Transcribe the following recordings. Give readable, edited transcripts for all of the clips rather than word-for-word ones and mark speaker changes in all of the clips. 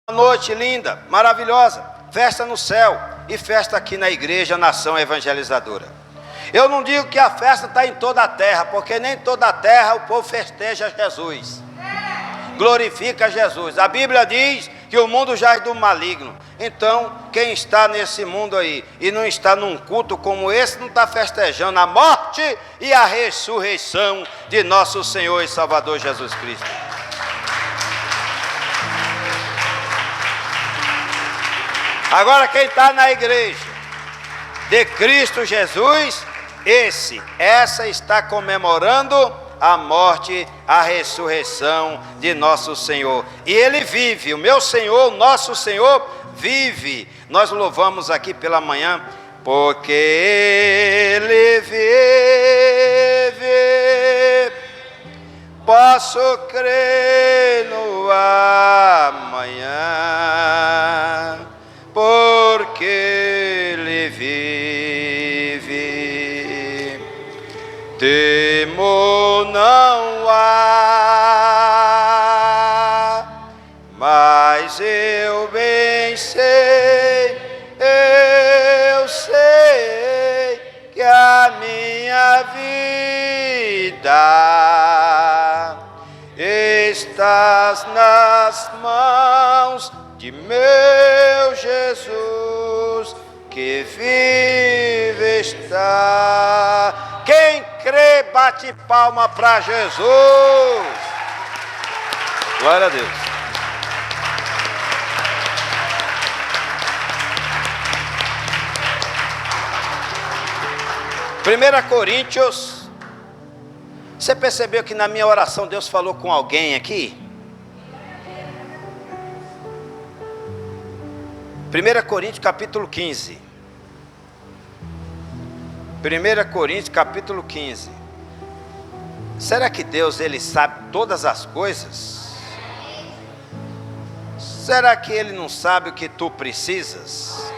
Speaker 1: Uma noite linda, maravilhosa, festa no céu e festa aqui na igreja Nação Evangelizadora. Eu não digo que a festa está em toda a terra, porque nem toda a terra o povo festeja Jesus, glorifica Jesus. A Bíblia diz que o mundo jaz do maligno. Então, quem está nesse mundo aí e não está num culto como esse, não está festejando a morte e a ressurreição de nosso Senhor e Salvador Jesus Cristo. Agora, quem está na igreja de Cristo Jesus, essa está comemorando a morte, a ressurreição de nosso Senhor. E Ele vive, o meu Senhor, o nosso Senhor vive. Nós louvamos aqui pela manhã, porque Ele vive, posso crer no amanhã, porque Ele vive, temor não há, mas eu bem sei, eu sei que a minha vida estás nas mãos de meu Jesus, que vive está. Quem crê, bate palma para Jesus. Glória a Deus. Primeira Coríntios. Você percebeu que na minha oração Deus falou com alguém aqui? 1 Coríntios capítulo 15. 1 Coríntios capítulo 15. Será que Deus, Ele sabe todas as coisas? Será que Ele não sabe o que tu precisas?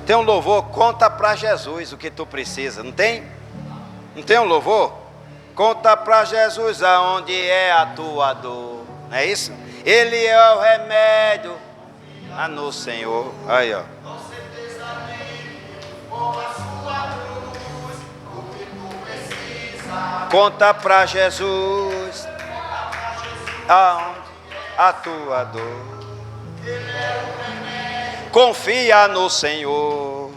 Speaker 1: Tem um louvor, conta para Jesus o que tu precisa, não tem? Não tem um louvor? Conta para Jesus aonde é a tua dor, não é isso? Ele é o remédio no Senhor. Aí, ó. Conta para Jesus aonde a tua dor. Confia no Senhor.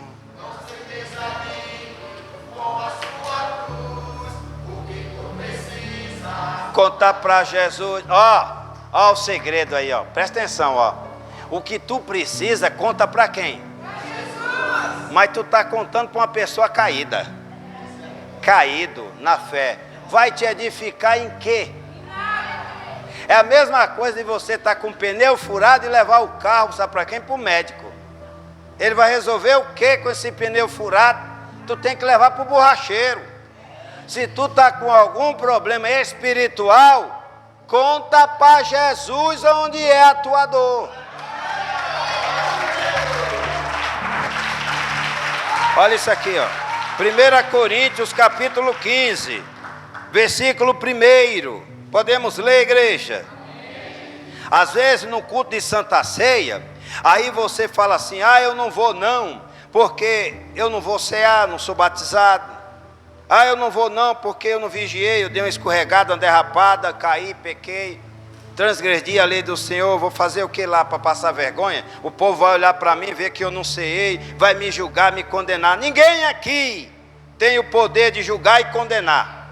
Speaker 1: Conta para Jesus. Ó o segredo aí, ó. Presta atenção, ó. O que tu precisa, conta para quem? Mas tu está contando para uma pessoa caída. Caído na fé. Vai te edificar em quê? É a mesma coisa de você estar com o pneu furado e levar o carro, sabe para quem? Para o médico. Ele vai resolver o que com esse pneu furado? Tu tem que levar para o borracheiro. Se tu está com algum problema espiritual, conta para Jesus onde é a tua dor. Olha isso aqui, ó. 1 Coríntios capítulo 15, versículo 1. Podemos ler, igreja? Às vezes no culto de Santa Ceia, aí você fala assim: eu não vou não, porque eu não vou cear, não sou batizado. Eu não vou não, porque eu não vigiei, eu dei uma escorregada, uma derrapada, caí, pequei, transgredi a lei do Senhor. Vou fazer o que lá para passar vergonha? O povo vai olhar para mim, ver que eu não ceei, vai me julgar, me condenar. Ninguém aqui tem o poder de julgar e condenar.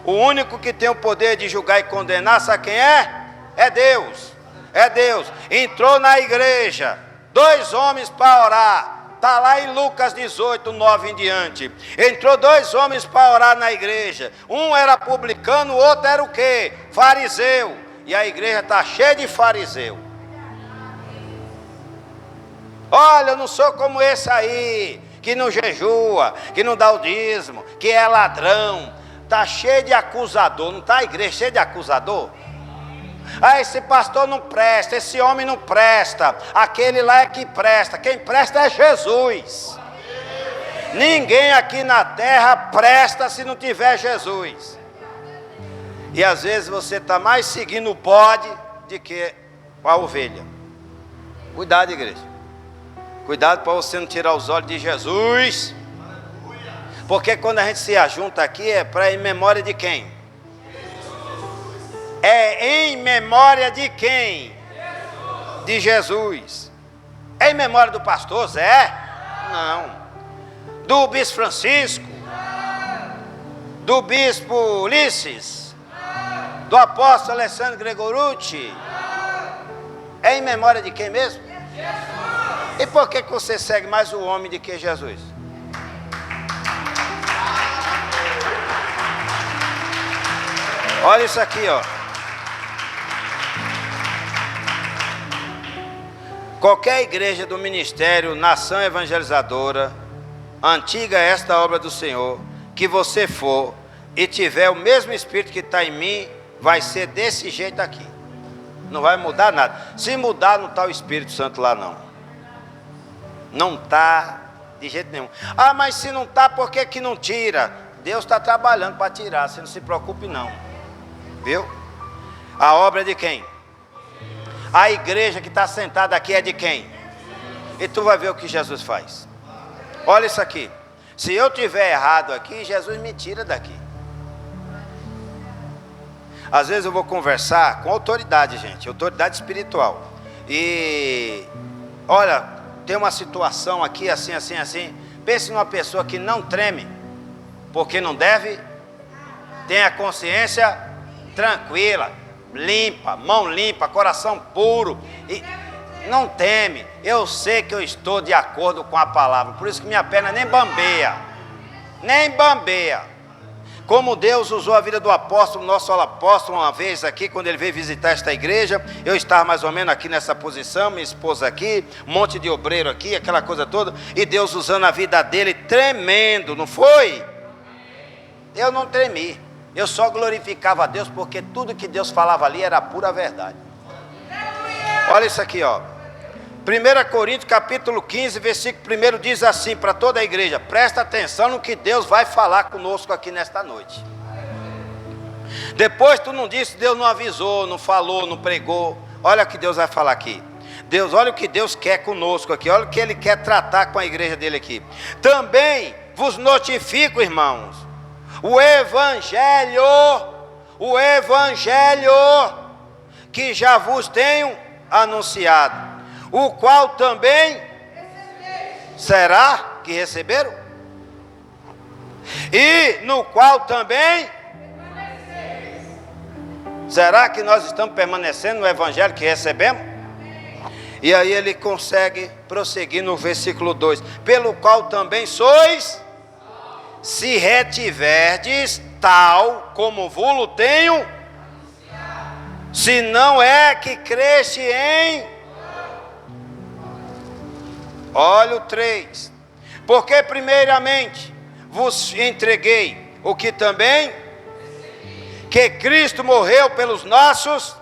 Speaker 1: O único que tem o poder de julgar e condenar, sabe quem é? É Deus. É Deus. Entrou na igreja 2 homens para orar. Está lá em Lucas 18, 9 em diante. Entrou 2 homens para orar na igreja. Um era publicano, o outro era o quê? Fariseu. E a igreja está cheia de fariseu. Olha, eu não sou como esse aí, que não jejua, que não dá o dízimo, que é ladrão. Está cheio de acusador. Não está a igreja cheia de acusador? Esse pastor não presta, esse homem não presta, aquele lá é que presta. Quem presta é Jesus. Ninguém aqui na terra presta se não tiver Jesus. E às vezes você está mais seguindo o bode do que a ovelha. Cuidado, igreja. Cuidado para você não tirar os olhos de Jesus. Porque quando a gente se ajunta aqui é para em memória de quem? É em memória de quem? De Jesus. É em memória do pastor Zé? Não. Do bispo Francisco? Do bispo Ulisses? Do apóstolo Alessandro Gregorucci? É em memória de quem mesmo? E por que você segue mais o homem do que Jesus? Olha isso aqui, ó. Qualquer igreja do ministério Nação Evangelizadora, antiga é esta obra do Senhor, que você for e tiver o mesmo Espírito que está em mim, vai ser desse jeito aqui. Não vai mudar nada. Se mudar, não está o Espírito Santo lá não. Não está de jeito nenhum. Ah, mas se não está, por que não tira? Deus está trabalhando para tirar, você não se preocupe não. Viu? A obra é de quem? A igreja que está sentada aqui é de quem? E tu vai ver o que Jesus faz. Olha isso aqui. Se eu tiver errado aqui, Jesus me tira daqui. Às vezes eu vou conversar com autoridade, gente, autoridade espiritual. E olha, tem uma situação aqui assim, assim, assim. Pense numa pessoa que não treme, porque não deve. Tem a consciência tranquila, limpa, mão limpa, coração puro. E não teme. Eu sei que eu estou de acordo com a palavra. Por isso que minha perna nem bambeia. Nem bambeia. Como Deus usou a vida do apóstolo, nosso apóstolo, uma vez aqui, quando ele veio visitar esta igreja, eu estava mais ou menos aqui nessa posição, minha esposa aqui, um monte de obreiro aqui, aquela coisa toda, e Deus usando a vida dele tremendo, não foi? Eu não tremi, eu só glorificava a Deus, porque tudo que Deus falava ali era pura verdade. Olha isso aqui, ó. 1 Coríntios capítulo 15, versículo 1 diz assim para toda a igreja: presta atenção no que Deus vai falar conosco aqui nesta noite. Depois tu não disse, Deus não avisou, não falou, não pregou. Olha o que Deus vai falar aqui. Deus, olha o que Deus quer conosco aqui, olha o que Ele quer tratar com a igreja dele aqui. Também vos notifico, irmãos, o evangelho que já vos tenho anunciado, o qual também será que receberam? E no qual também será que nós estamos permanecendo no evangelho que recebemos? E aí ele consegue prosseguir no versículo 2: pelo qual também sois, se retiverdes tal como vos tenho, se não é que creste em... Olha o 3. Porque primeiramente vos entreguei o que também, que Cristo morreu pelos nossos,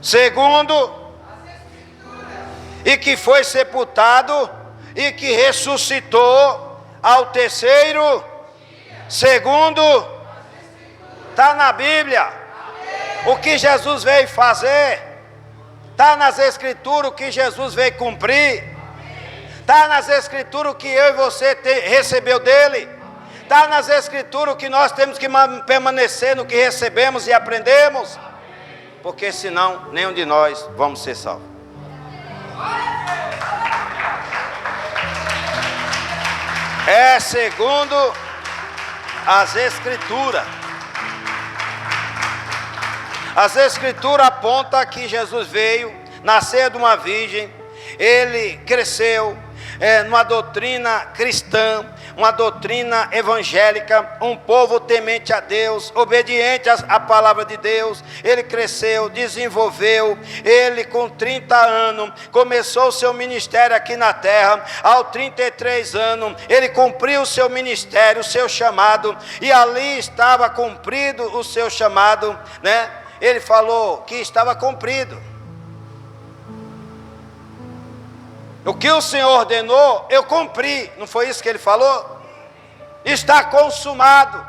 Speaker 1: segundo, e que foi sepultado, e que ressuscitou ao terceiro, segundo, está na Bíblia. O que Jesus veio fazer, está nas Escrituras. O que Jesus veio cumprir, está nas Escrituras. O que eu e você recebeu dele, está nas Escrituras. O que nós temos que permanecer no que recebemos e aprendemos, porque senão nenhum de nós vamos ser salvos. É segundo as Escrituras. As Escrituras apontam que Jesus veio, nasceu de uma virgem, ele cresceu numa doutrina cristã, uma doutrina evangélica, um povo temente a Deus, obediente à palavra de Deus. Ele cresceu, desenvolveu, ele com 30 anos, começou o seu ministério aqui na terra. Aos 33 anos, ele cumpriu o seu ministério, o seu chamado, e ali estava cumprido o seu chamado, né? Ele falou que estava cumprido. O que o Senhor ordenou, eu cumpri. Não foi isso que ele falou? Está consumado.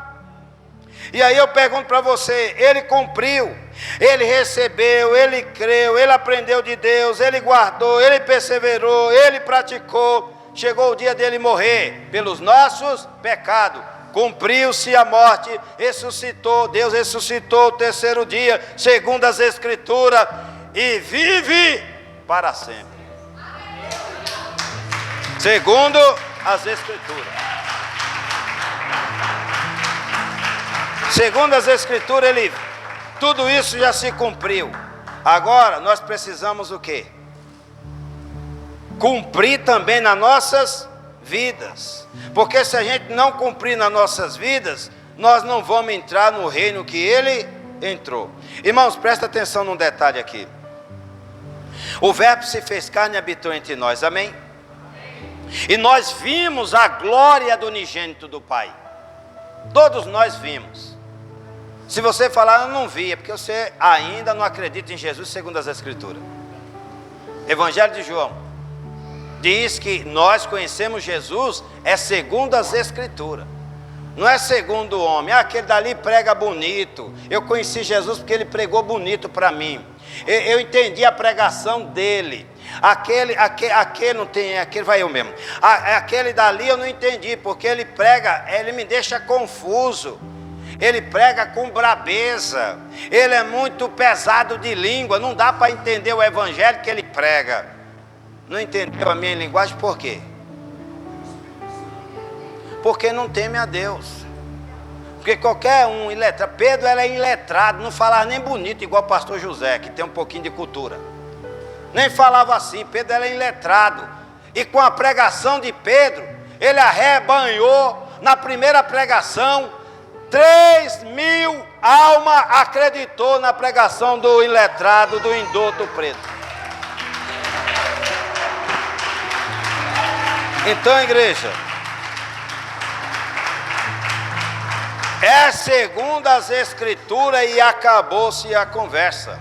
Speaker 1: E aí eu pergunto para você, ele cumpriu, ele recebeu, ele creu, ele aprendeu de Deus, ele guardou, ele perseverou, ele praticou. Chegou o dia dele morrer pelos nossos pecados. Cumpriu-se a morte, ressuscitou, Deus ressuscitou o terceiro dia, segundo as Escrituras, e vive para sempre. Segundo as Escrituras. Segundo as Escrituras, tudo isso já se cumpriu. Agora nós precisamos o quê? Cumprir também nas nossas vidas. Porque se a gente não cumprir nas nossas vidas, nós não vamos entrar no reino que ele entrou. Irmãos, presta atenção num detalhe aqui. O Verbo se fez carne e habitou entre nós, amém? E nós vimos a glória do unigênito do Pai. Todos nós vimos. Se você falar, eu não vi, é porque você ainda não acredita em Jesus segundo as Escrituras. Evangelho de João diz que nós conhecemos Jesus é segundo as Escrituras. Não é segundo o homem. Aquele dali prega bonito. Eu conheci Jesus porque ele pregou bonito para mim. Eu entendi a pregação dele. Aquele não tem, aquele vai eu mesmo. Aquele dali eu não entendi, porque ele prega, ele me deixa confuso. Ele prega com brabeza. Ele é muito pesado de língua. Não dá para entender o evangelho que ele prega. Não entendeu a minha linguagem por quê? Porque não teme a Deus. Porque qualquer um iletrado, Pedro era iletrado, não falava nem bonito igual o pastor José, que tem um pouquinho de cultura. Nem falava assim, Pedro era iletrado. E com a pregação de Pedro, ele arrebanhou na primeira pregação, 3.000 almas acreditou na pregação do iletrado, do indulto preto. Então, igreja, é segundo as Escrituras e acabou-se a conversa.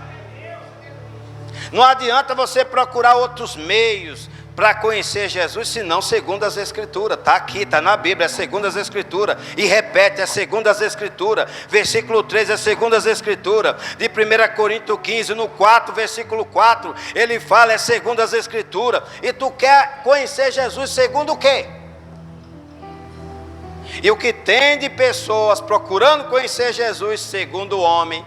Speaker 1: Não adianta você procurar outros meios para conhecer Jesus, senão segundo as Escrituras. Está aqui, está na Bíblia, é segundo as Escrituras. E repete, é segundo as Escrituras. Versículo 3 é segundo as Escrituras. De 1 Coríntios 15, no 4, versículo 4, ele fala, é segundo as Escrituras. E tu quer conhecer Jesus segundo o quê? E o que tem de pessoas procurando conhecer Jesus segundo o homem,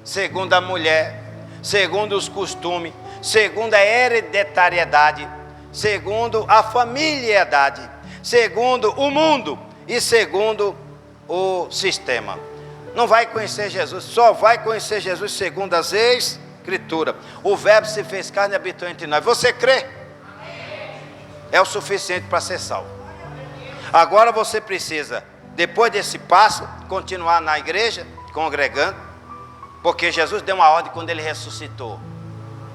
Speaker 1: segundo a mulher, segundo os costumes, segundo a hereditariedade, segundo a familiaridade, segundo o mundo e segundo o sistema. Não vai conhecer Jesus, só vai conhecer Jesus segundo as Escrituras. O Verbo se fez carne e habitou entre nós. Você crê? É o suficiente para ser salvo. Agora você precisa, depois desse passo, continuar na igreja, congregando, porque Jesus deu uma ordem quando ele ressuscitou.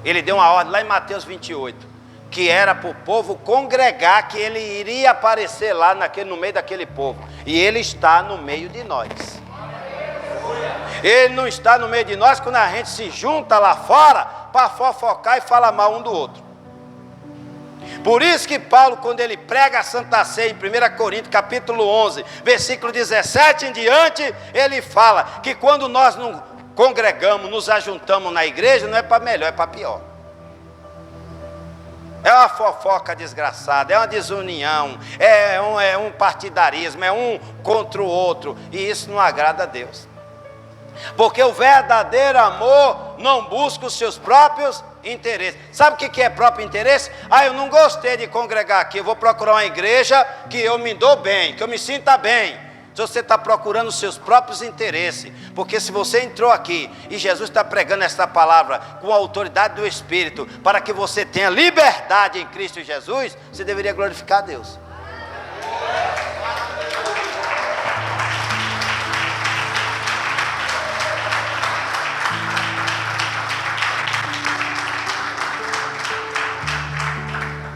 Speaker 1: Ele deu uma ordem lá em Mateus 28, que era para o povo congregar, que ele iria aparecer lá no meio daquele povo. E ele está no meio de nós. Ele não está no meio de nós quando a gente se junta lá fora para fofocar e falar mal um do outro. Por isso que Paulo, quando ele prega a Santa Ceia em 1 Coríntios capítulo 11, versículo 17 em diante, ele fala que quando nós não congregamos, nos ajuntamos na igreja, não é para melhor, é para pior. É uma fofoca desgraçada, é uma desunião, é um partidarismo, é um contra o outro, e isso não agrada a Deus. Porque o verdadeiro amor não busca os seus próprios interesses. Sabe o que é próprio interesse? Eu não gostei de congregar aqui, eu vou procurar uma igreja que eu me dou bem, que eu me sinta bem. Se você está procurando os seus próprios interesses, porque se você entrou aqui e Jesus está pregando esta palavra com a autoridade do Espírito, para que você tenha liberdade em Cristo Jesus, você deveria glorificar a Deus.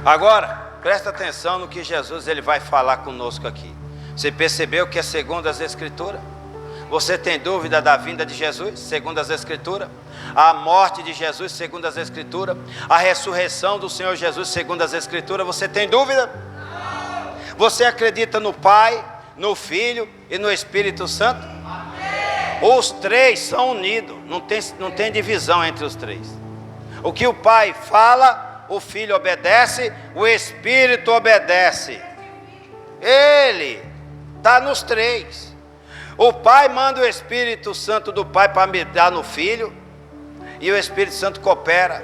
Speaker 1: Agora, presta atenção no que Jesus ele vai falar conosco aqui. Você percebeu que é segundo as Escrituras? Você tem dúvida da vinda de Jesus, segundo as Escrituras? A morte de Jesus, segundo as Escrituras? A ressurreição do Senhor Jesus, segundo as Escrituras? Você tem dúvida? Você acredita no Pai, no Filho e no Espírito Santo? Os três são unidos, não tem divisão entre os três. O que o Pai fala, o Filho obedece, o Espírito obedece. Ele está nos três. O Pai manda o Espírito Santo do Pai para me dar no Filho, e o Espírito Santo coopera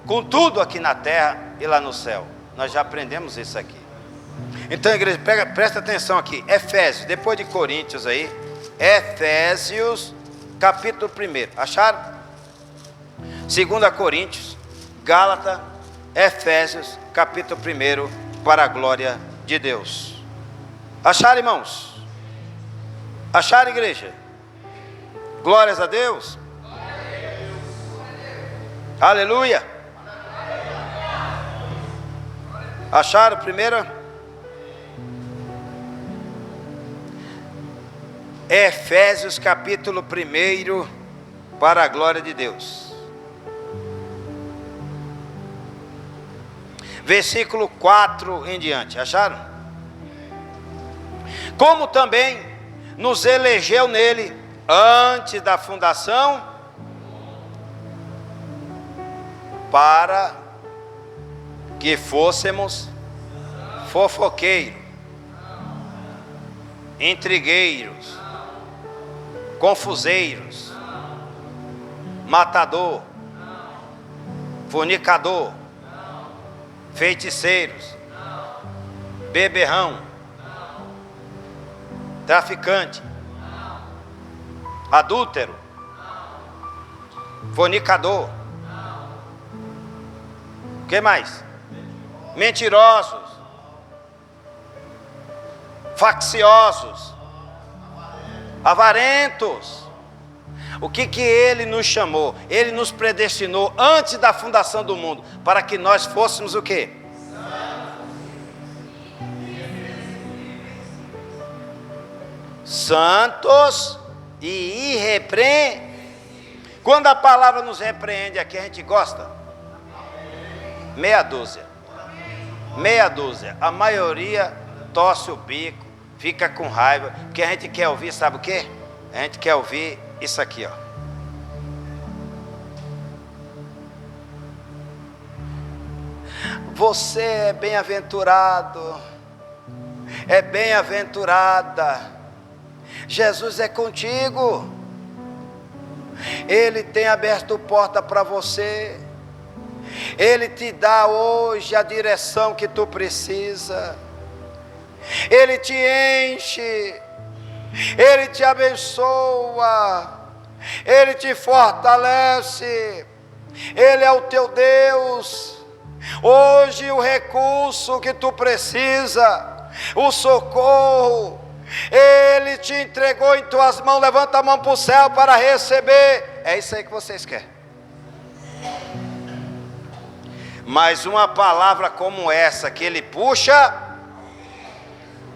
Speaker 1: com tudo aqui na terra e lá no céu. Nós já aprendemos isso aqui. Então, igreja, presta atenção aqui. Efésios, depois de Coríntios aí, Efésios, capítulo 1. Acharam? 2 Coríntios, Gálatas, Efésios, capítulo 1, para a glória de Deus. Acharam, irmãos? Acharam, igreja? Glórias a Deus. Aleluia. Acharam primeiro? Efésios capítulo 1, para a glória de Deus. Versículo 4 em diante. Acharam? Como também nos elegeu nele antes da fundação, para que fôssemos fofoqueiros, intrigueiros, confuseiros, matador, fornicador, feiticeiros, beberrão, traficante, adúltero, fornicador. O que mais? Mentirosos, facciosos, avarentos. O que ele nos chamou? Ele nos predestinou antes da fundação do mundo, para que nós fôssemos o quê? Santos e irrepreensíveis. Quando a palavra nos repreende aqui, a gente gosta? Meia dúzia. A maioria torce o bico, fica com raiva, porque a gente quer ouvir, sabe o quê? A gente quer ouvir isso aqui, ó. Você é bem-aventurado, é bem-aventurada, Jesus é contigo, Ele tem aberto porta para você, Ele te dá hoje a direção que tu precisa, Ele te enche, Ele te abençoa, Ele te fortalece, Ele é o teu Deus. Hoje o recurso que tu precisa, o socorro, Ele te entregou em tuas mãos. Levanta a mão para o céu para receber. É isso aí que vocês querem. Mas uma palavra como essa que Ele puxa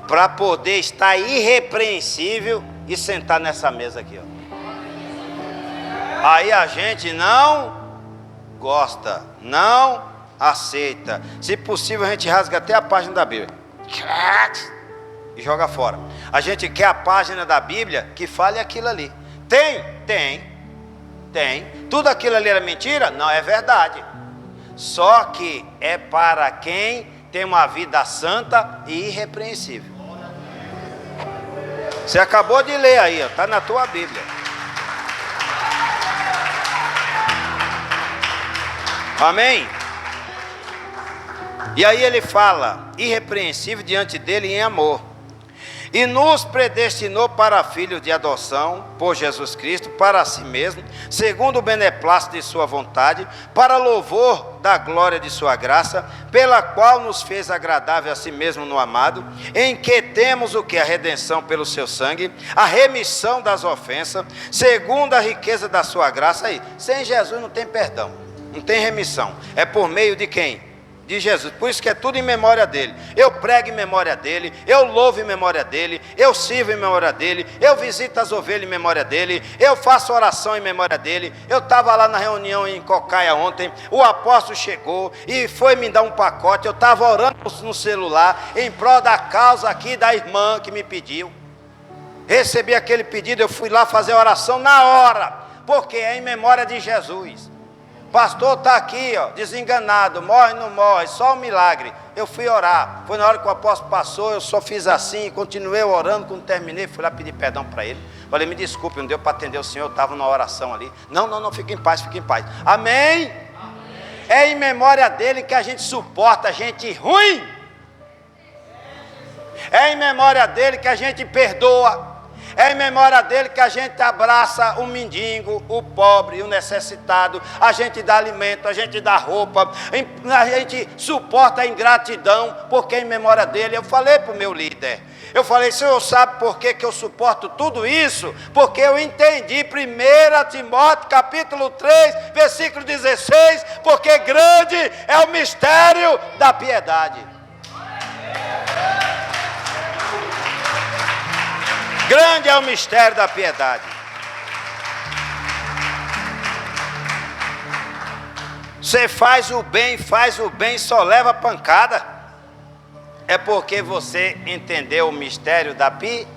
Speaker 1: para poder estar irrepreensível e sentar nessa mesa aqui, ó. Aí a gente não gosta, não aceita. Se possível, a gente rasga até a página da Bíblia e joga fora. A gente quer a página da Bíblia que fale aquilo ali. Tem. Tudo aquilo ali era mentira? Não, é verdade. Só que é para quem tem uma vida santa e irrepreensível. Você acabou de ler aí, está na tua Bíblia. Amém? E aí ele fala, irrepreensível diante dele em amor. E nos predestinou para filhos de adoção, por Jesus Cristo, para si mesmo, segundo o beneplácito de sua vontade, para louvor da glória de sua graça, pela qual nos fez agradável a si mesmo no amado, em que temos o que? A redenção pelo seu sangue, a remissão das ofensas, segundo a riqueza da sua graça. Aí, sem Jesus não tem perdão, não tem remissão. É por meio de quem? De Jesus. Por isso que é tudo em memória dele. Eu prego em memória dele, eu louvo em memória dele, eu sirvo em memória dele, eu visito as ovelhas em memória dele, eu faço oração em memória dele. Eu estava lá na reunião em Cocaia ontem, o apóstolo chegou e foi me dar um pacote. Eu estava orando no celular em prol da causa aqui da irmã que me pediu. Recebi aquele pedido, eu fui lá fazer a oração na hora, porque é em memória de Jesus. Pastor está aqui, ó, desenganado, morre, não morre, só um milagre. Eu fui orar, foi na hora que o apóstolo passou, eu só fiz assim, continuei orando, quando terminei, fui lá pedir perdão para ele. Falei, me desculpe, não deu para atender o senhor, eu estava na oração ali. Não, fique em paz, fique em paz. Amém? Amém? É em memória dele que a gente suporta gente ruim. É em memória dele que a gente perdoa. É em memória dele que a gente abraça o mendigo, o pobre, o necessitado. A gente dá alimento, a gente dá roupa, a gente suporta a ingratidão, porque é em memória dele. Eu falei para o meu líder, eu falei, senhor sabe por que eu suporto tudo isso? Porque eu entendi 1 Timóteo capítulo 3, versículo 16, porque grande é o mistério da piedade. Grande é o mistério da piedade. Você faz o bem, só leva pancada. É porque você entendeu o mistério da piedade.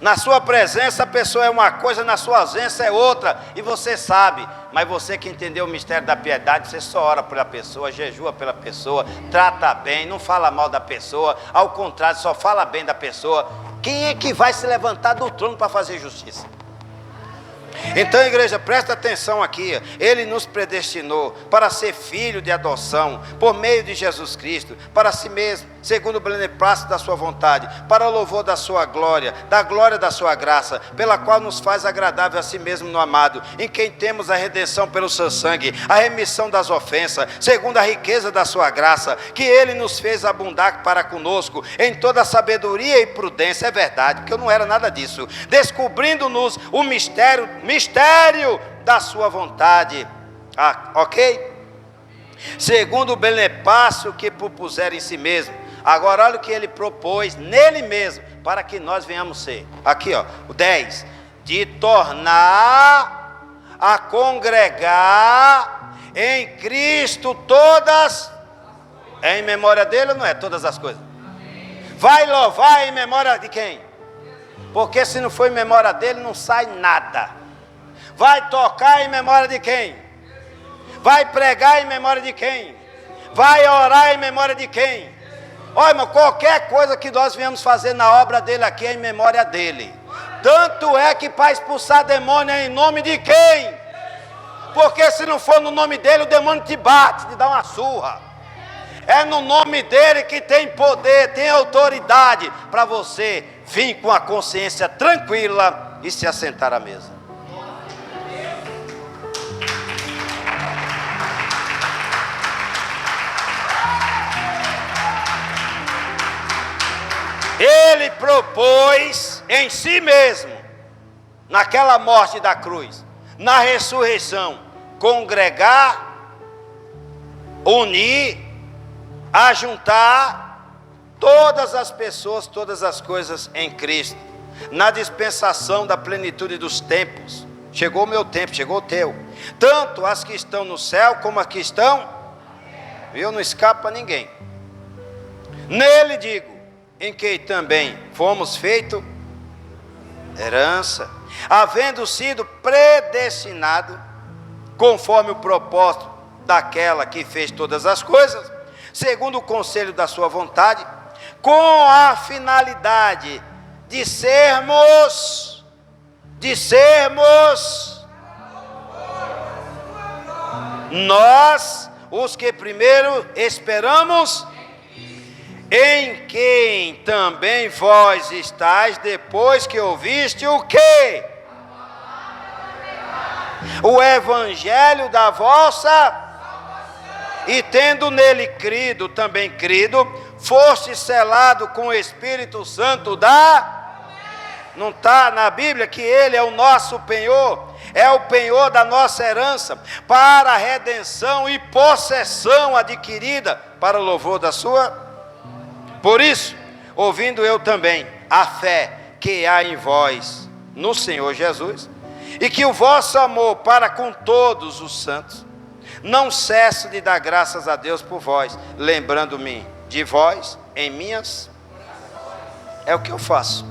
Speaker 1: Na sua presença a pessoa é uma coisa, na sua ausência é outra. E você sabe, mas você que entendeu o mistério da piedade, você só ora pela pessoa, jejua pela pessoa, trata bem, não fala mal da pessoa. Ao contrário, só fala bem da pessoa. Quem é que vai se levantar do trono para fazer justiça? Então, igreja, presta atenção aqui. Ele nos predestinou para ser filho de adoção por meio de Jesus Cristo, para si mesmo, segundo o beneplácito da sua vontade, para o louvor da sua glória, da glória da sua graça, pela qual nos faz agradável a si mesmo no amado, em quem temos a redenção pelo seu sangue, a remissão das ofensas, segundo a riqueza da sua graça, que ele nos fez abundar para conosco em toda sabedoria e prudência. É verdade, porque eu não era nada disso, descobrindo-nos o mistério da sua vontade, ok? Segundo o beneplácito que propuser em si mesmo. Agora olha o que ele propôs nele mesmo, para que nós venhamos ser, aqui ó, o 10, de tornar a congregar em Cristo todas, é em memória dele ou não é? Todas as coisas. Vai louvar em memória de quem? Porque se não for em memória dele, não sai nada. Vai tocar em memória de quem? Vai pregar em memória de quem? Vai orar em memória de quem? Olha, irmão, qualquer coisa que nós viemos fazer na obra dele aqui é em memória dele. Tanto é que para expulsar demônio é em nome de quem? Porque se não for no nome dele, o demônio te bate, te dá uma surra. É no nome dele que tem poder, tem autoridade para você vir com a consciência tranquila e se assentar à mesa. Ele propôs em si mesmo, naquela morte da cruz, na ressurreição, congregar, unir, ajuntar todas as pessoas, todas as coisas em Cristo, na dispensação da plenitude dos tempos. Chegou o meu tempo, chegou o teu. Tanto as que estão no céu como as que estão, viu? Não escapa ninguém. Nele digo, em que também fomos feitos herança, havendo sido predestinado, conforme o propósito daquela que fez todas as coisas, segundo o conselho da sua vontade, com a finalidade de sermos nós, os que primeiro esperamos, em quem também vós estáis, depois que ouviste o quê? O evangelho da vossa, e tendo nele crido, também crido, foste selado com o Espírito Santo não está na Bíblia que ele é o nosso penhor, é o penhor da nossa herança, para a redenção e possessão adquirida, para o louvor da sua. Por isso, ouvindo eu também a fé que há em vós no Senhor Jesus, e que o vosso amor para com todos os santos, não cesso de dar graças a Deus por vós, lembrando-me de vós em minhas. É o que eu faço.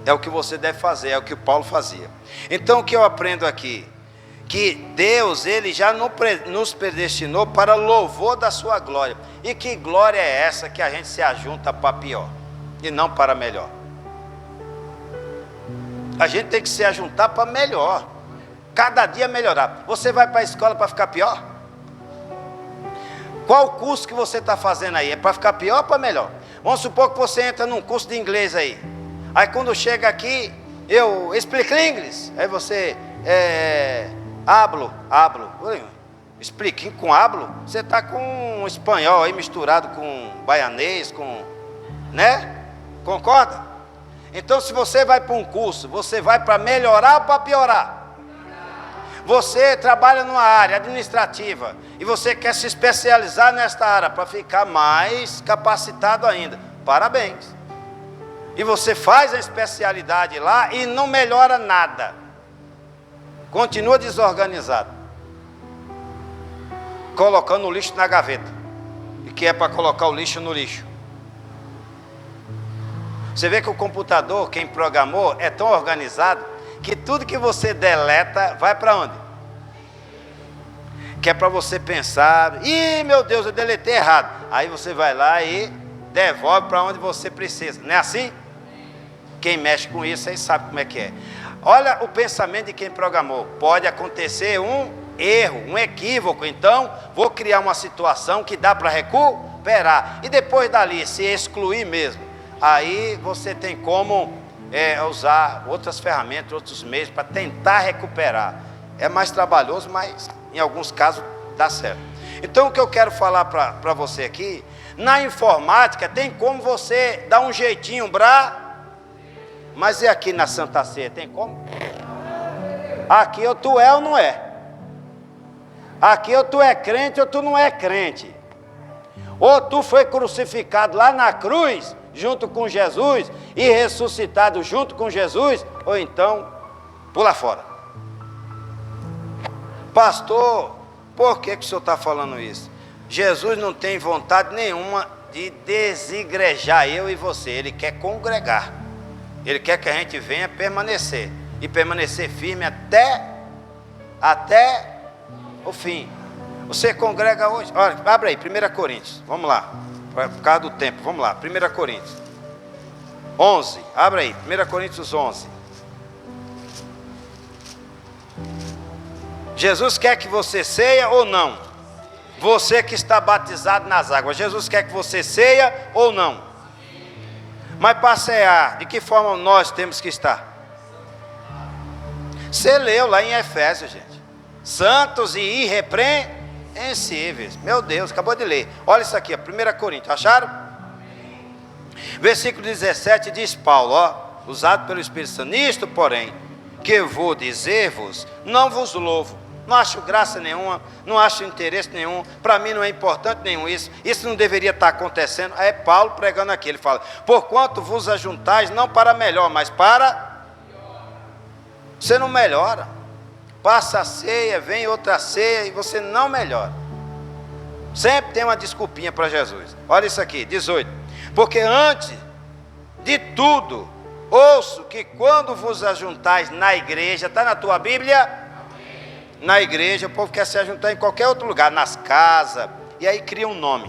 Speaker 1: É o que você deve fazer, é o que Paulo fazia. Então o que eu aprendo aqui? Que Deus, Ele já nos predestinou para louvor da sua glória. E que glória é essa que a gente se ajunta para pior e não para melhor? A gente tem que se ajuntar para melhor. Cada dia melhorar. Você vai para a escola para ficar pior? Qual o curso que você está fazendo aí? É para ficar pior ou para melhor? Vamos supor que você entra num curso de inglês aí. Aí quando chega aqui, eu explico inglês. Aí você, hablo. Expliquem com hablo. Você está com espanhol aí misturado com baianês, né? Concorda? Então se você vai para um curso, você vai para melhorar ou para piorar? Você trabalha numa área administrativa e você quer se especializar nesta área para ficar mais capacitado ainda. Parabéns. E você faz a especialidade lá e não melhora nada. Continua desorganizado. Colocando o lixo na gaveta. E que é para colocar o lixo no lixo. Você vê que o computador, quem programou, é tão organizado que tudo que você deleta vai para onde? Que é para você pensar, ih, meu Deus, eu deletei errado. Aí você vai lá e devolve para onde você precisa. Não é assim? Quem mexe com isso aí sabe como é que é. Olha o pensamento de quem programou. Pode acontecer um erro, um equívoco. Então, vou criar uma situação que dá para recuperar. E depois dali, se excluir mesmo. Aí você tem como usar outras ferramentas, outros meios para tentar recuperar. É mais trabalhoso, mas em alguns casos dá certo. Então o que eu quero falar para você aqui, na informática tem como você dar um jeitinho mas e aqui na Santa Ceia, tem como? Aqui ou tu é ou não é. Aqui ou tu é crente ou tu não é crente. Ou tu foi crucificado lá na cruz junto com Jesus e ressuscitado junto com Jesus, ou então pula fora. Pastor, por que o senhor está falando isso? Jesus não tem vontade nenhuma de desigrejar eu e você. Ele quer congregar. Ele quer que a gente venha permanecer. E permanecer firme até o fim. Você congrega hoje. Olha, abre aí, 1 Coríntios. Vamos lá. Por causa do tempo, vamos lá. 1 Coríntios 11. Abre aí, 1 Coríntios 11. Jesus quer que você ceia ou não? Você que está batizado nas águas, Jesus quer que você ceia ou não? Mas para cear, de que forma nós temos que estar? Você leu lá em Efésios, gente. Santos e irrepreensíveis. Meu Deus, acabou de ler. Olha isso aqui, 1 Coríntios, acharam? Versículo 17 diz Paulo, usado pelo Espírito Santo: nisto, porém, que eu vou dizer-vos, não vos louvo. Não acho graça nenhuma, não acho interesse nenhum, para mim não é importante nenhum isso não deveria estar acontecendo. É Paulo pregando aqui, ele fala: porquanto vos ajuntais, não para melhor, mas para... Você não melhora, passa a ceia, vem outra ceia e você não melhora. Sempre tem uma desculpinha para Jesus. Olha isso aqui, 18: porque antes de tudo, ouço que quando vos ajuntais na igreja, está na tua Bíblia? Na igreja, o povo quer se ajuntar em qualquer outro lugar, nas casas, e aí cria um nome,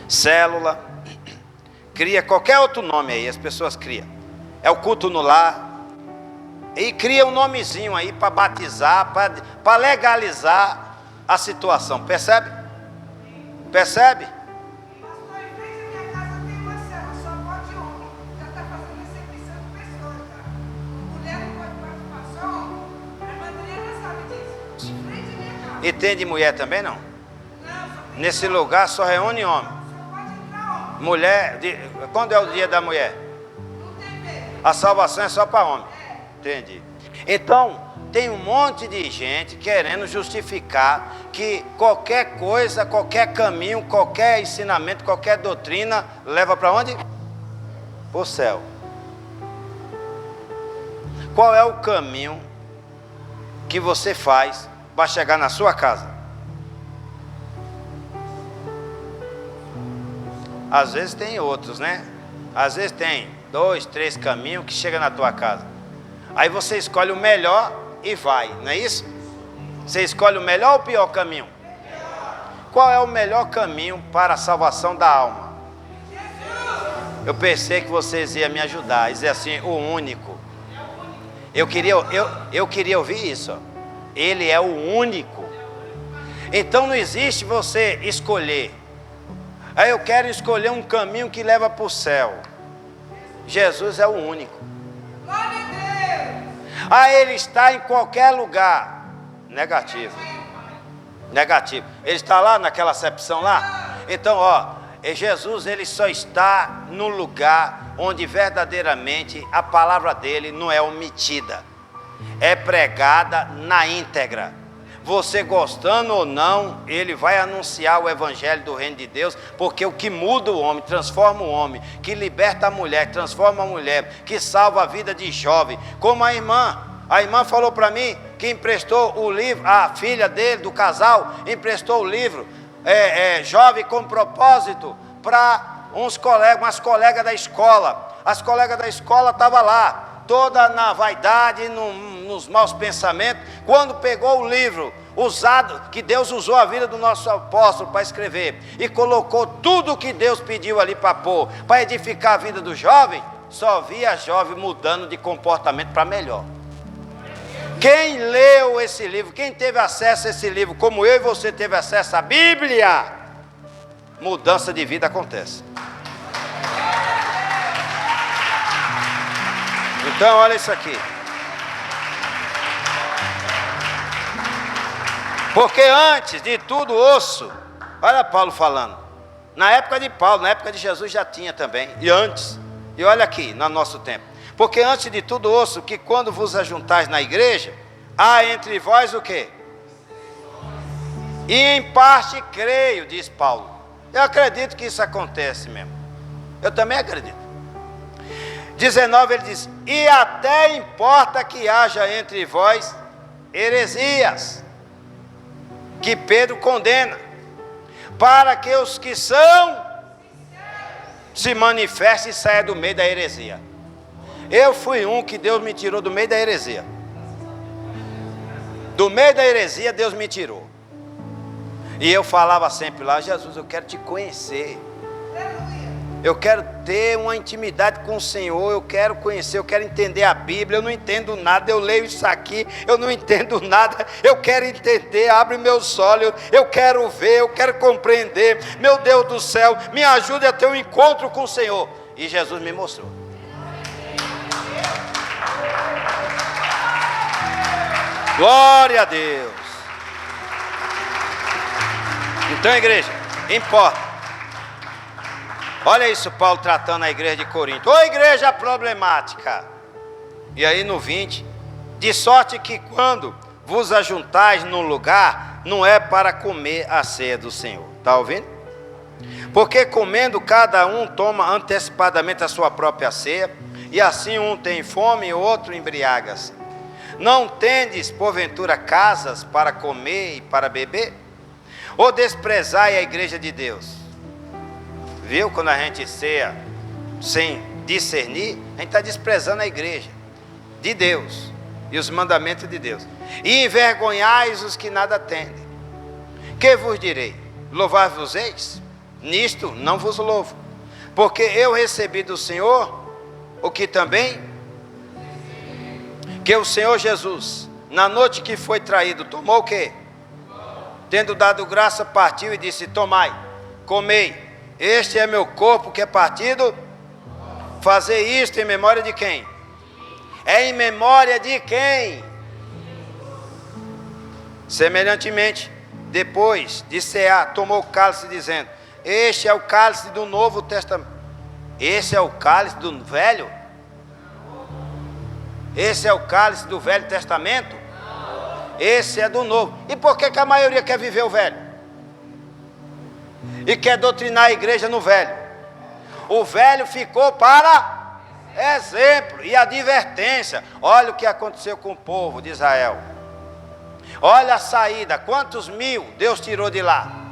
Speaker 1: célula, cria qualquer outro nome aí, as pessoas criam, é o culto no lar, e cria um nomezinho aí para batizar, para legalizar a situação, percebe? Percebe? E tem de mulher também não? Nesse lugar só reúne homem. Mulher, quando é o dia da mulher? A salvação é só para homem. Entendi. Então, tem um monte de gente querendo justificar que qualquer coisa, qualquer caminho, qualquer ensinamento, qualquer doutrina leva para onde? Para o céu. Qual é o caminho que você faz para chegar na sua casa? Às vezes tem outros, né? Às vezes tem 2, 3 caminhos que chega na tua casa. Aí você escolhe o melhor e vai, não é isso? Você escolhe o melhor ou o pior caminho? Qual é o melhor caminho para a salvação da alma? Eu pensei que vocês iam me ajudar, dizer assim, o único. Eu queria ouvir isso, ó. Ele é o único. Então não existe você escolher. Aí eu quero escolher um caminho que leva para o céu. Jesus é o único. Ah, ele está em qualquer lugar. Negativo. Ele está lá naquela acepção lá. Então, Jesus, ele só está no lugar onde verdadeiramente a palavra dele não é omitida, é pregada na íntegra. Você gostando ou não, ele vai anunciar o evangelho do reino de Deus, porque o que muda o homem, transforma o homem, que liberta a mulher, transforma a mulher, que salva a vida de jovem, como a irmã falou para mim, que emprestou o livro, a filha dele, do casal, emprestou o livro, Jovem com Propósito, para umas colegas da escola. As colegas da escola estavam lá, toda na vaidade, nos maus pensamentos. Quando pegou o livro usado, que Deus usou a vida do nosso apóstolo para escrever, e colocou tudo o que Deus pediu ali para pôr, para edificar a vida do jovem, só via jovem mudando de comportamento para melhor. Quem leu esse livro, quem teve acesso a esse livro, como eu e você teve acesso à Bíblia, mudança de vida acontece. Então olha isso aqui. Porque antes de tudo osso, olha Paulo falando, na época de Paulo, na época de Jesus já tinha também, e antes, e olha aqui, no nosso tempo. Porque antes de tudo osso, que quando vos ajuntais na igreja, há entre vós o quê? E em parte creio, diz Paulo. Eu acredito que isso acontece mesmo. Eu também acredito. 19 ele diz, e até importa que haja entre vós heresias, que Pedro condena, para que os que são se manifestem e saiam do meio da heresia. Eu fui um que Deus me tirou do meio da heresia. Do meio da heresia Deus me tirou. E eu falava sempre lá, Jesus, eu quero te conhecer. Eu quero ter uma intimidade com o Senhor, eu quero conhecer, eu quero entender a Bíblia. Eu não entendo nada, eu leio isso aqui, eu não entendo nada. Eu quero entender, abre meus olhos, eu quero ver, eu quero compreender. Meu Deus do céu, me ajude a ter um encontro com o Senhor. E Jesus me mostrou. Glória a Deus. Então, igreja, importa. Olha isso, Paulo tratando a igreja de Corinto. Ô igreja problemática. E aí no 20, de sorte que quando vos ajuntais num lugar, não é para comer a ceia do Senhor. Está ouvindo? Porque comendo cada um toma antecipadamente a sua própria ceia, e assim um tem fome e o outro embriaga-se. Não tendes, porventura, casas para comer e para beber? Ou desprezai a igreja de Deus? Viu? Quando a gente ceia sem discernir, a gente está desprezando a igreja de Deus e os mandamentos de Deus. E envergonhais os que nada tendem. Que vos direi? Louvar-vos-eis? Nisto não vos louvo, porque eu recebi do Senhor o que também, que o Senhor Jesus, na noite que foi traído, tomou o quê? Tendo dado graça, partiu e disse, tomai, comei, este é meu corpo que é partido, fazer isto em memória de quem? É em memória de quem? Semelhantemente, depois de cear, tomou o cálice dizendo, este é o cálice do Novo Testamento. Esse é o cálice do Velho? Esse é o cálice do Velho Testamento? Esse é do Novo. E por que a maioria quer viver o Velho? E quer doutrinar a igreja no Velho? O Velho ficou para exemplo e advertência. Olha o que aconteceu com o povo de Israel. Olha a saída. Quantos mil Deus tirou de lá?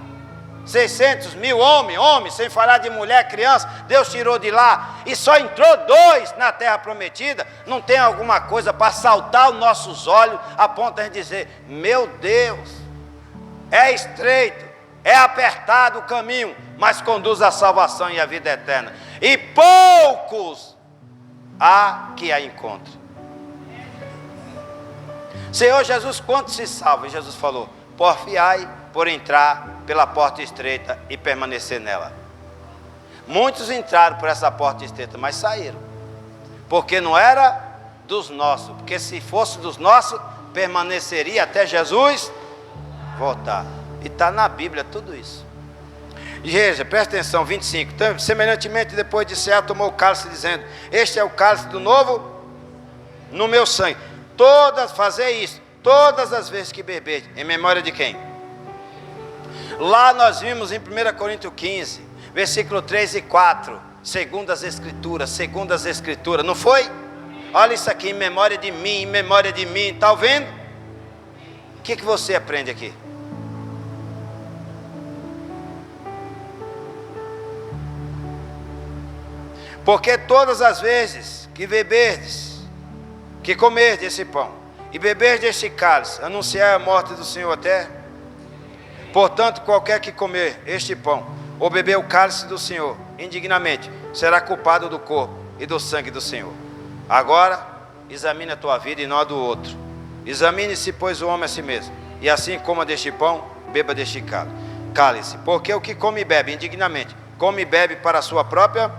Speaker 1: 600 mil homens, sem falar de mulher, criança, Deus tirou de lá, e só entrou 2 na terra prometida. Não tem alguma coisa para saltar os nossos olhos, a ponto de a gente dizer, meu Deus, é estreito, é apertado o caminho, mas conduz à salvação e à vida eterna, e poucos há que a encontrem. Senhor Jesus, quantos se salvam? E Jesus falou, porfiai por entrar pela porta estreita e permanecer nela. Muitos entraram por essa porta estreita, mas saíram, porque não era dos nossos, porque se fosse dos nossos, permaneceria até Jesus voltar. E está na Bíblia tudo isso. Igreja, presta atenção, 25. Então, semelhantemente, depois de cear, tomou o cálice, dizendo, este é o cálice do novo no meu sangue. Fazer isso, todas as vezes que beber, em memória de quem? Lá nós vimos em 1 Coríntios 15, versículo 3 e 4, segundo as escrituras, não foi? Olha isso aqui, em memória de mim, está ouvindo? O que você aprende aqui? Porque todas as vezes que beberdes, que comerdes esse pão e beberdes este cálice, anunciai a morte do Senhor até. Portanto, qualquer que comer este pão ou beber o cálice do Senhor indignamente, será culpado do corpo e do sangue do Senhor. Agora, examine a tua vida e não a do outro. Examine-se, pois, o homem a si mesmo, e assim coma deste pão, beba deste cálice. Porque o que come e bebe indignamente, come e bebe para a sua própria,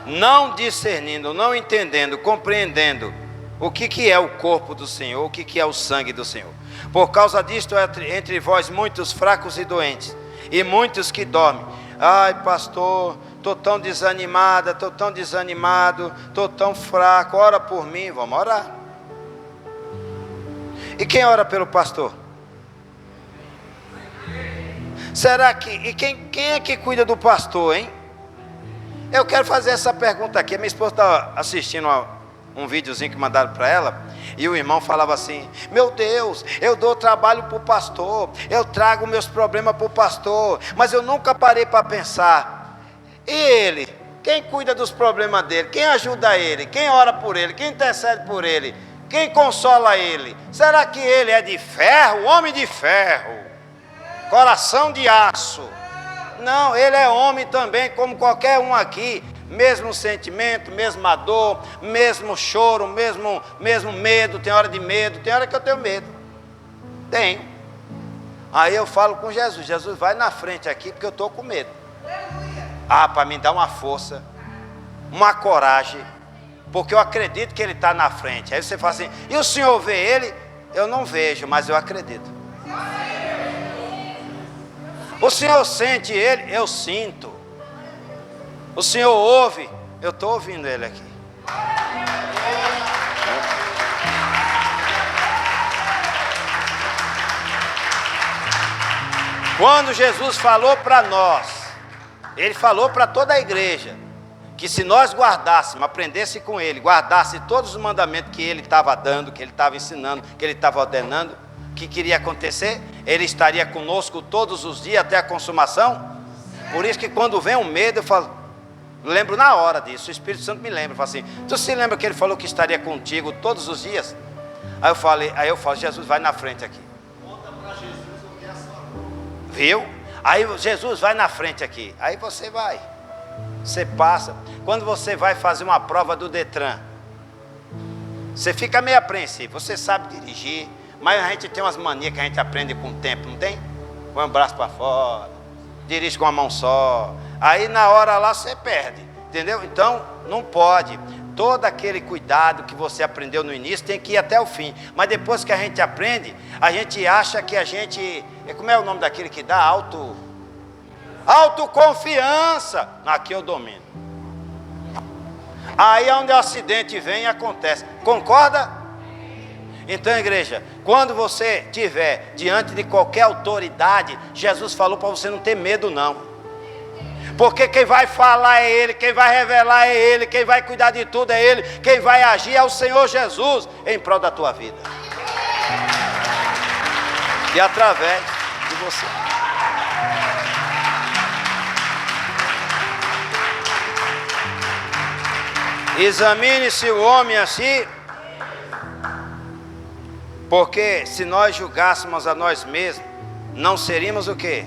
Speaker 1: não discernindo, não entendendo, compreendendo o que é o corpo do Senhor, o que é o sangue do Senhor. Por causa disto, entre vós muitos fracos e doentes, e muitos que dormem. Ai, pastor, estou tão desanimada, estou tão desanimado, estou tão fraco, ora por mim. Vamos orar. E quem ora pelo pastor? Será que, e quem é que cuida do pastor, hein? Eu quero fazer essa pergunta aqui. Minha esposa está assistindo um videozinho que mandaram para ela, e o irmão falava assim, meu Deus, eu dou trabalho para o pastor, eu trago meus problemas para o pastor, mas eu nunca parei para pensar, e ele? Quem cuida dos problemas dele? Quem ajuda ele? Quem ora por ele? Quem intercede por ele? Quem consola ele? Será que ele é de ferro? Homem de ferro, coração de aço? Não, ele é homem também, como qualquer um aqui. Mesmo sentimento, mesma dor, mesmo choro, mesmo medo. Tem hora de medo, tem hora que eu tenho medo. Tenho. Aí eu falo com Jesus, Jesus vai na frente aqui, porque eu estou com medo. Para me dar uma força, uma coragem, porque eu acredito que ele está na frente. Aí você fala assim, e o senhor vê ele? Eu não vejo, mas eu acredito. O senhor sente ele? Eu sinto. O senhor ouve? Eu estou ouvindo ele aqui. Quando Jesus falou para nós, ele falou para toda a igreja, que se nós guardássemos, aprendesse com ele, guardasse todos os mandamentos que ele estava dando, que ele estava ensinando, que ele estava ordenando, o que queria acontecer? Ele estaria conosco todos os dias até a consumação. Por isso que quando vem o medo, eu falo, lembro na hora disso, o Espírito Santo me lembra, fala assim, tu se lembra que ele falou que estaria contigo todos os dias? Aí eu falo, Jesus vai na frente aqui. Conta para Jesus o que é a sua dor. Viu? Aí Jesus vai na frente aqui, aí você vai, você passa. Quando você vai fazer uma prova do Detran, você fica meio apreensivo, você sabe dirigir, mas a gente tem umas manias que a gente aprende com o tempo, não tem? Põe o braço para fora, dirige com a mão só, aí na hora lá você perde, entendeu? Então não pode. Todo aquele cuidado que você aprendeu no início tem que ir até o fim, mas depois que a gente aprende, a gente acha que a gente, como é o nome daquele que dá? Autoconfiança. Aqui eu domino. Aí é onde o acidente vem e acontece, concorda? Então, igreja, quando você estiver diante de qualquer autoridade, Jesus falou para você não ter medo não. Porque quem vai falar é Ele, quem vai revelar é Ele, quem vai cuidar de tudo é Ele, quem vai agir é o Senhor Jesus em prol da tua vida. E através de você. Examine-se o homem assim, porque se nós julgássemos a nós mesmos, não seríamos o quê?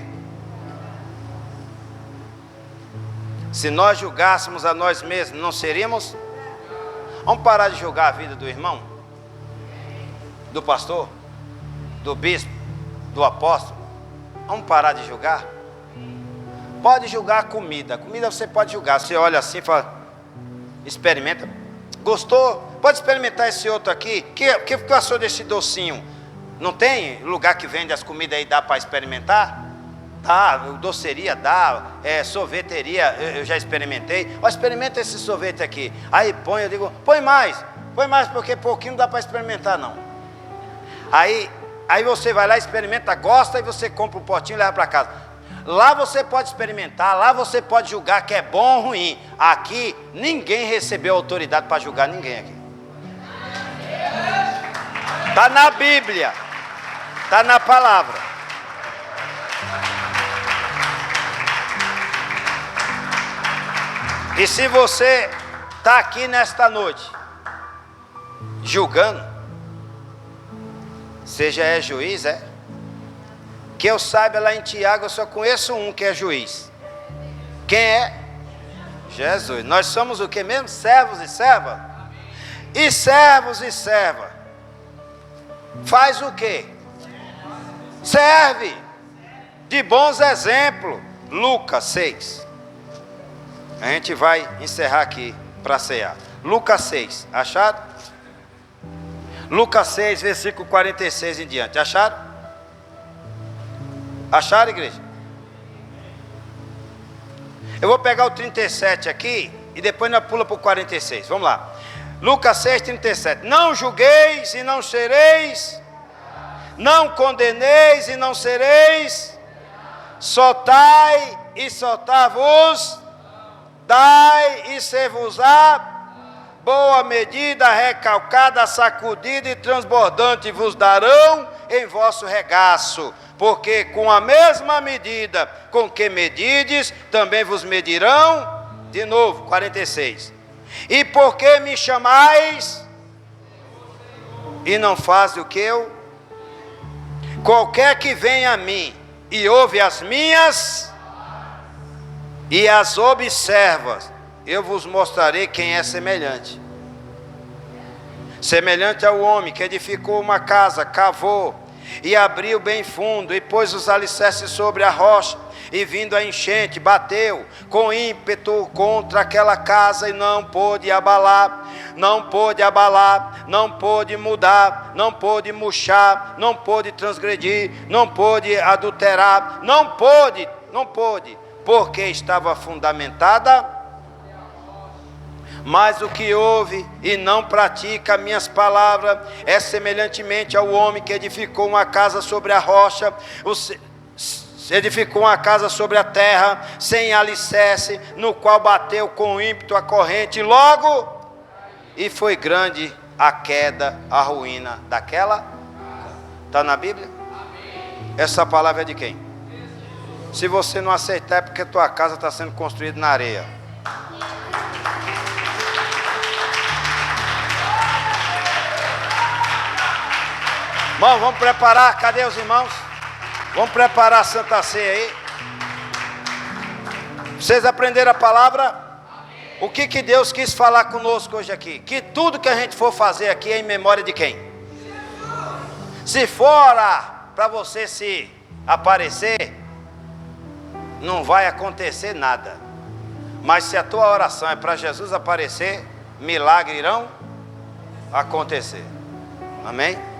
Speaker 1: Se nós julgássemos a nós mesmos, não seríamos? Vamos parar de julgar a vida do irmão, do pastor, do bispo, do apóstolo. Vamos parar de julgar? Pode julgar a comida. A comida você pode julgar. Você olha assim e fala, experimenta. Gostou? Pode experimentar esse outro aqui. Que passou desse docinho? Não tem lugar que vende as comidas aí, dá para experimentar? Dá, doceria dá, sorveteria, eu já experimentei. Ó, experimenta esse sorvete aqui. Aí põe, eu digo, põe mais, porque pouquinho não dá para experimentar não. Aí você vai lá, experimenta, gosta, e você compra um potinho e leva para casa. Lá você pode experimentar, lá você pode julgar que é bom ou ruim. Aqui, ninguém recebeu autoridade para julgar ninguém aqui. Está na Bíblia, está na palavra. E se você está aqui nesta noite, julgando, você já é juiz, é? Que eu saiba, lá em Tiago eu só conheço um que é juiz. Quem é? Jesus. Nós somos o que mesmo? Servos e servas? E servos e servas. Faz o quê? Serve. De bons exemplos. Lucas 6. A gente vai encerrar aqui para cear. Lucas 6. Acharam? Lucas 6, versículo 46 em diante. Acharam? Acharam, igreja? Eu vou pegar o 37 aqui e depois nós pula para o 46. Vamos lá. Lucas 6, 37. Não julgueis e não sereis, não condeneis e não sereis, soltai e soltar-vos, dai e ser-vos-á, boa medida, recalcada, sacudida e transbordante vos darão em vosso regaço, porque com a mesma medida com que medides, também vos medirão. De novo, 46. E porque me chamais e não faz o que eu? Qualquer que venha a mim e ouve as minhas e as observa, eu vos mostrarei quem é semelhante. Semelhante ao homem que edificou uma casa, cavou e abriu bem fundo e pôs os alicerces sobre a rocha, e vindo a enchente, bateu com ímpeto contra aquela casa e não pôde abalar, não pôde mudar, não pôde murchar, não pôde transgredir, não pôde adulterar, não pôde, porque estava fundamentada. Mas o que ouve e não pratica minhas palavras é semelhantemente ao homem que edificou uma casa sobre a rocha, edificou uma casa sobre a terra, sem alicerce, no qual bateu com ímpeto a corrente, logo, e foi grande a queda, a ruína daquela. Está na Bíblia? Essa palavra é de quem? Se você não aceitar, é porque a tua casa está sendo construída na areia. Irmão, vamos preparar, cadê os irmãos? Vamos preparar a Santa Ceia aí. Vocês aprenderam a palavra? O que Deus quis falar conosco hoje aqui? Que tudo que a gente for fazer aqui é em memória de quem? Se for para você se aparecer, não vai acontecer nada. Mas se a tua oração é para Jesus aparecer, milagres irão acontecer. Amém?